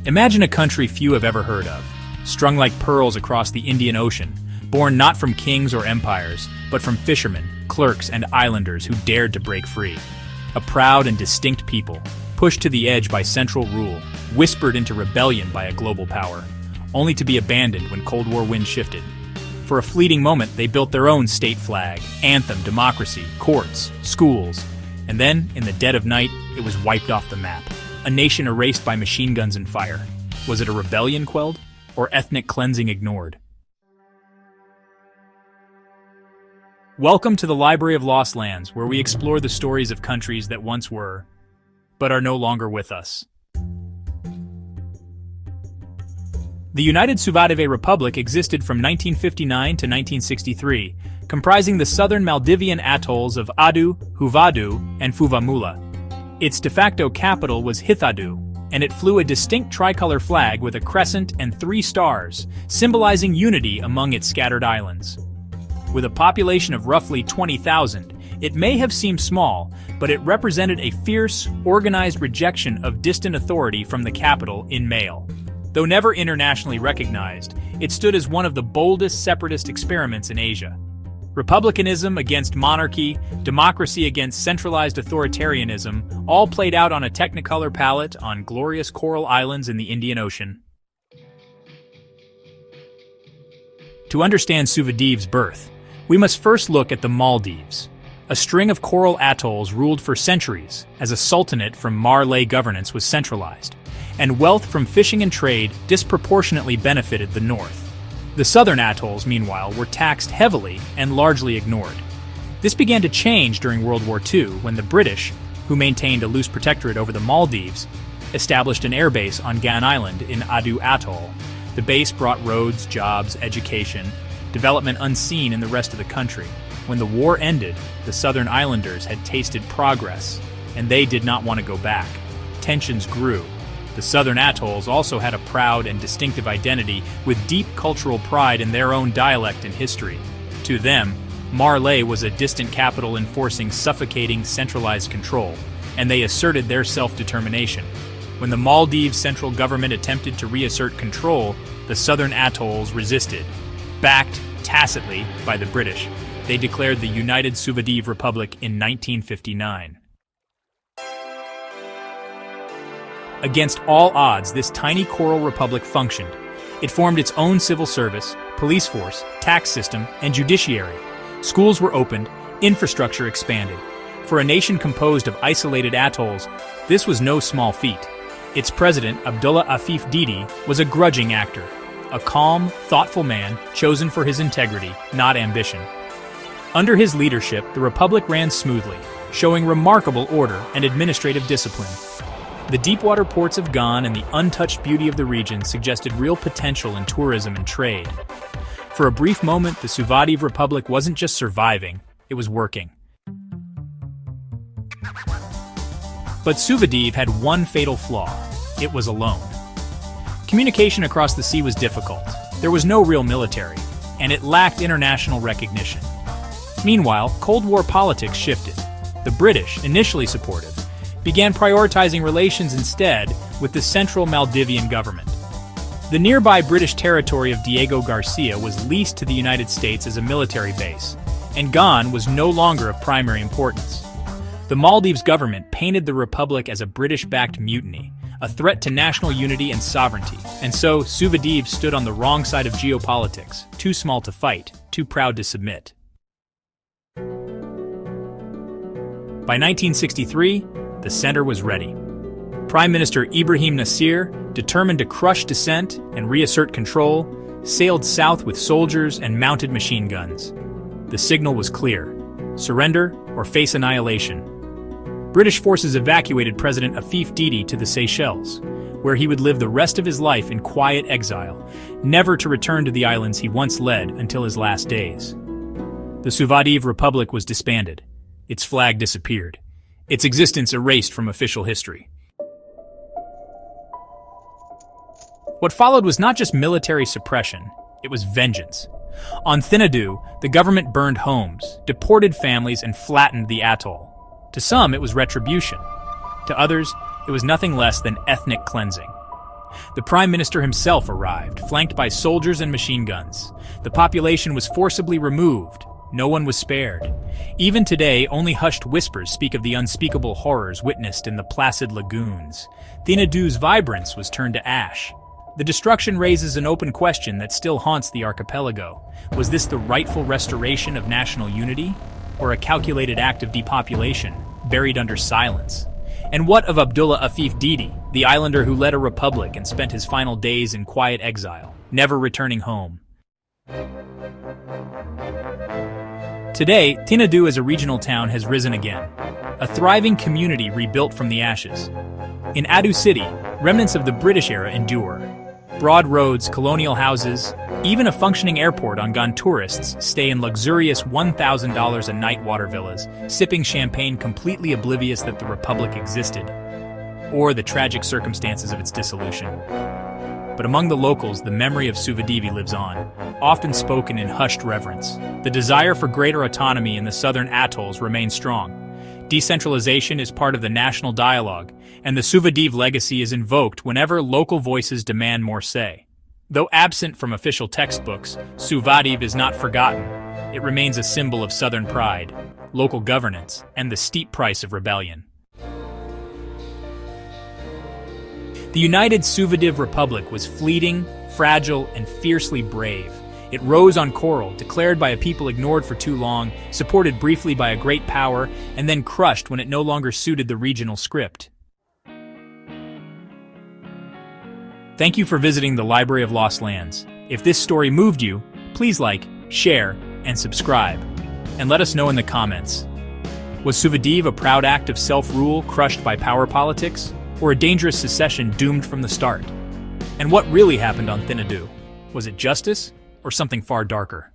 Imagine a country few have ever heard of, strung like pearls across the Indian Ocean, born not from kings or empires, but from fishermen, clerks, and islanders who dared to break free. A proud and distinct people, pushed to the edge by central rule, whispered into rebellion by a global power, only to be abandoned when Cold War winds shifted. For a fleeting moment, they built their own state flag, anthem, democracy, courts, schools, and then, in the dead of night, it was wiped off the map. A nation erased by machine guns and fire. Was it a rebellion quelled, or ethnic cleansing ignored? Welcome to the Library of Lost Lands, where we explore the stories of countries that once were, but are no longer with us. The United Suvadive Republic existed from 1959 to 1963, comprising the southern Maldivian atolls of Adu, Huvadu, and Fuvahmulah. Its de facto capital was Hithadu, and it flew a distinct tricolor flag with a crescent and 3 stars, symbolizing unity among its scattered islands. With a population of roughly 20,000, it may have seemed small, but it represented a fierce, organized rejection of distant authority from the capital in Mail. Though never internationally recognized, it stood as one of the boldest separatist experiments in Asia. Republicanism against monarchy, democracy against centralized authoritarianism, all played out on a technicolor palette on glorious coral islands in the Indian Ocean. To understand Suvadive's birth, we must first look at the Maldives, a string of coral atolls ruled for centuries as a sultanate from Malay governance was centralized, and wealth from fishing and trade disproportionately benefited the north. The southern atolls, meanwhile, were taxed heavily and largely ignored. This began to change during World War II when the British, who maintained a loose protectorate over the Maldives, established an airbase on Gan Island in Adu Atoll. The base brought roads, jobs, education, development unseen in the rest of the country. When the war ended, the southern islanders had tasted progress, and they did not want to go back. Tensions grew. The southern atolls also had a proud and distinctive identity with deep cultural pride in their own dialect and history. To them, Malay was a distant capital enforcing suffocating centralized control, and they asserted their self-determination. When the Maldives central government attempted to reassert control, the southern atolls resisted. Backed, tacitly, by the British, they declared the United Suvadive Republic in 1959. Against all odds, this tiny coral republic functioned. It formed its own civil service, police force, tax system, and judiciary. Schools were opened, infrastructure expanded. For a nation composed of isolated atolls, this was no small feat. Its president, Abdullah Afif Didi, was a grudging actor, a calm, thoughtful man chosen for his integrity, not ambition. Under his leadership, the republic ran smoothly, showing remarkable order and administrative discipline. The deepwater ports of Gan and the untouched beauty of the region suggested real potential in tourism and trade. For a brief moment, the Suvadive Republic wasn't just surviving, it was working. But Suvadive had one fatal flaw: it was alone. Communication across the sea was difficult, there was no real military, and it lacked international recognition. Meanwhile, Cold War politics shifted. The British, initially supportive, began prioritizing relations instead with the central Maldivian government. The nearby British territory of Diego Garcia was leased to the United States as a military base, and Gan was no longer of primary importance. The Maldives government painted the republic as a British-backed mutiny, a threat to national unity and sovereignty, and so Suvadive stood on the wrong side of geopolitics, too small to fight, too proud to submit. By 1963, the center was ready. Prime Minister Ibrahim Nasir, determined to crush dissent and reassert control, sailed south with soldiers and mounted machine guns. The signal was clear: surrender or face annihilation. British forces evacuated President Afif Didi to the Seychelles, where he would live the rest of his life in quiet exile, never to return to the islands he once led until his last days. The Suvadive Republic was disbanded. Its flag disappeared. Its existence erased from official history. What followed was not just military suppression, it was vengeance. On Thinadhu, the government burned homes, deported families, and flattened the atoll. To some, it was retribution. To others, it was nothing less than ethnic cleansing. The Prime Minister himself arrived, flanked by soldiers and machine guns. The population was forcibly removed. No one was spared. Even today, only hushed whispers speak of the unspeakable horrors witnessed in the placid lagoons. Thinadou's vibrance was turned to ash. The destruction raises an open question that still haunts the archipelago. Was this the rightful restoration of national unity, or a calculated act of depopulation, buried under silence? And what of Abdullah Afif Didi, the islander who led a republic and spent his final days in quiet exile, never returning home? Today, Thinadou as a regional town has risen again, a thriving community rebuilt from the ashes. In Adu City, remnants of the British era endure. Broad roads, colonial houses, even a functioning airport on Ghan tourists stay in luxurious $1,000 a night water villas, sipping champagne completely oblivious that the Republic existed, or the tragic circumstances of its dissolution. But among the locals, the memory of Suvadive lives on, often spoken in hushed reverence. The desire for greater autonomy in the southern atolls remains strong. Decentralization is part of the national dialogue, and the Suvadive legacy is invoked whenever local voices demand more say. Though absent from official textbooks, Suvadive is not forgotten. It remains a symbol of southern pride, local governance, and the steep price of rebellion. The United Suvadive Republic was fleeting, fragile, and fiercely brave. It rose on coral, declared by a people ignored for too long, supported briefly by a great power, and then crushed when it no longer suited the regional script. Thank you for visiting the Library of Lost Lands. If this story moved you, please like, share, and subscribe. And let us know in the comments. Was Suvadive a proud act of self-rule crushed by power politics, or a dangerous secession doomed from the start? And what really happened on Thinadou? Was it justice, or something far darker?